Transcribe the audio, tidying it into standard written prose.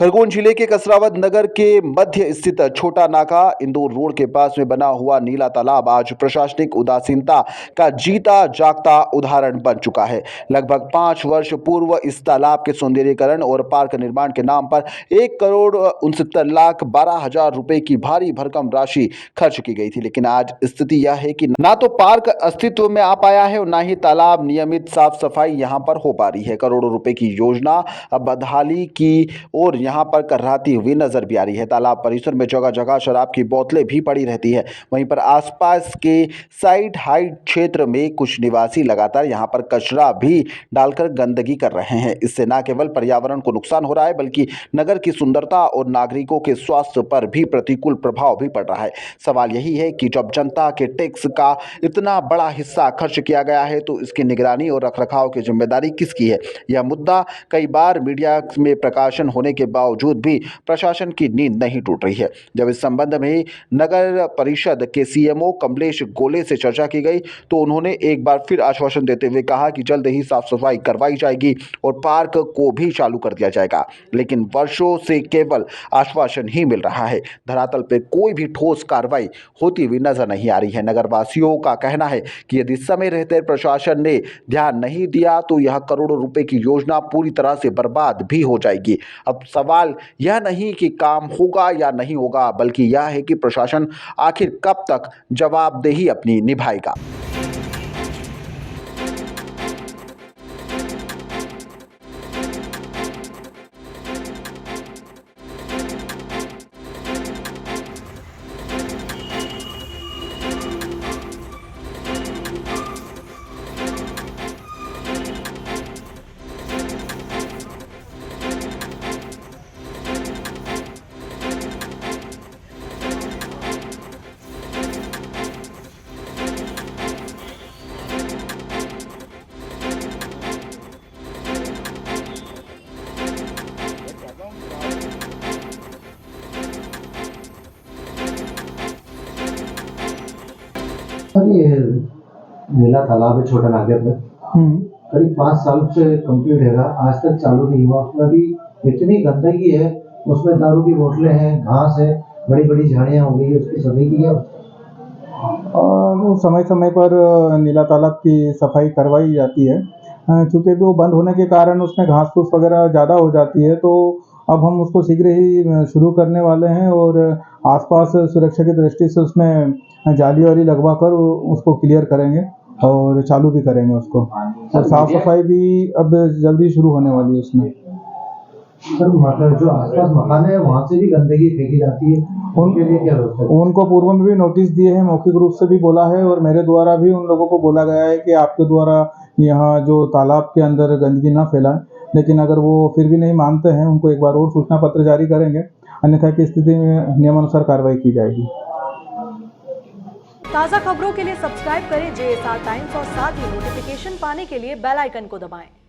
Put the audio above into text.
खरगोन जिले के कसरावद नगर के मध्य स्थित छोटा नाका इंदौर रोड के पास में बना हुआ नीला तालाब आज प्रशासनिक उदासीनता का जीता जागता उदाहरण बन चुका है। लगभग 5 वर्ष पूर्व इस तालाब के सौंदर्यीकरण और पार्क निर्माण के नाम पर 1,69,12,000 रुपए की भारी भरकम राशि खर्च की गई थी, लेकिन आज स्थिति यह है कि ना तो पार्क अस्तित्व में आ पाया है और ना ही तालाब नियमित साफ सफाई यहां पर हो पा रही है। करोड़ों रुपए की योजना अब बदहाली की और यहां पर करराती हुई नजर भी आ रही है। तालाब परिसर में जगह जगह शराब की बोतलें भी पड़ी रहती है। वहीं पर आसपास के साइड हाइट क्षेत्र में कुछ निवासी लगातार यहां पर कचरा भी डालकर गंदगी कर रहे हैं। इससे न केवल पर्यावरण को नुकसान हो रहा है बल्कि नगर की सुंदरता और नागरिकों के स्वास्थ्य पर भी प्रतिकूल प्रभाव भी पड़ रहा है। सवाल यही है कि जब जनता के टैक्स का इतना बड़ा हिस्सा खर्च किया गया है तो इसकी निगरानी और रखरखाव की जिम्मेदारी किसकी है? यह मुद्दा कई बार मीडिया में प्रकाशन होने के बावजूद भी प्रशासन की नींद नहीं टूट रही है। जब इस संबंध में नगर परिषद के सीएमओ कमलेश गोले से चर्चा की गई तो उन्होंने एक बार फिर आश्वासन देते हुए कहा कि जल्द ही साफ सफाई करवाई जाएगी और पार्क को भी चालू कर दिया जाएगा, लेकिन वर्षों से केवल आश्वासन ही मिल रहा है। धरातल पर कोई भी ठोस कार्रवाई होती हुई नजर नहीं आ रही है। नगरवासियों का कहना है कि यदि समय रहते प्रशासन ने ध्यान नहीं दिया तो यह करोड़ों रुपए की योजना पूरी तरह से बर्बाद भी हो जाएगी। अब सवाल यह नहीं कि काम होगा या नहीं होगा, बल्कि यह है कि प्रशासन आखिर कब तक जवाबदेही अपनी निभाएगा। ये नीला तालाब है छोटा नाके पे, करीब 5 साल से कंप्लीट है, आज तक चालू नहीं हुआ। उसमें भी इतनी गंदगी है, उसमें दारू की बोतलें हैं, घास है, बड़ी बड़ी झाड़ियाँ हो गई है, उसकी सफाई की है। वो समय समय पर नीला तालाब की सफाई करवाई जाती है, चूँकि वो बंद होने के कारण उसमें घास फूस वगैरह ज़्यादा हो जाती है, तो अब हम उसको शीघ्र ही शुरू करने वाले हैं और आसपास सुरक्षा की दृष्टि से उसमें जाली वाली लगवा कर उसको क्लियर करेंगे और चालू भी करेंगे उसको। और साफ सफाई भी अब जल्दी शुरू होने वाली है उसमें। सर, मतलब जो आसपास मकान है वहाँ से भी गंदगी फेंकी जाती है, उनके लिए क्या व्यवस्था है? उनको पूर्व में भी नोटिस दिए हैं, मौखिक रूप से भी बोला है और मेरे द्वारा भी उन लोगों को बोला गया है कि आपके द्वारा यहाँ जो तालाब के अंदर गंदगी ना फैलाएं, लेकिन अगर वो फिर भी नहीं मानते हैं उनको एक बार और सूचना पत्र जारी करेंगे, अन्यथा की स्थिति में नियमानुसार कार्रवाई की जाएगी। ताज़ा खबरों के लिए सब्सक्राइब करें JSR टाइम्स और साथ ही नोटिफिकेशन पाने के लिए बेल आइकन को दबाएं।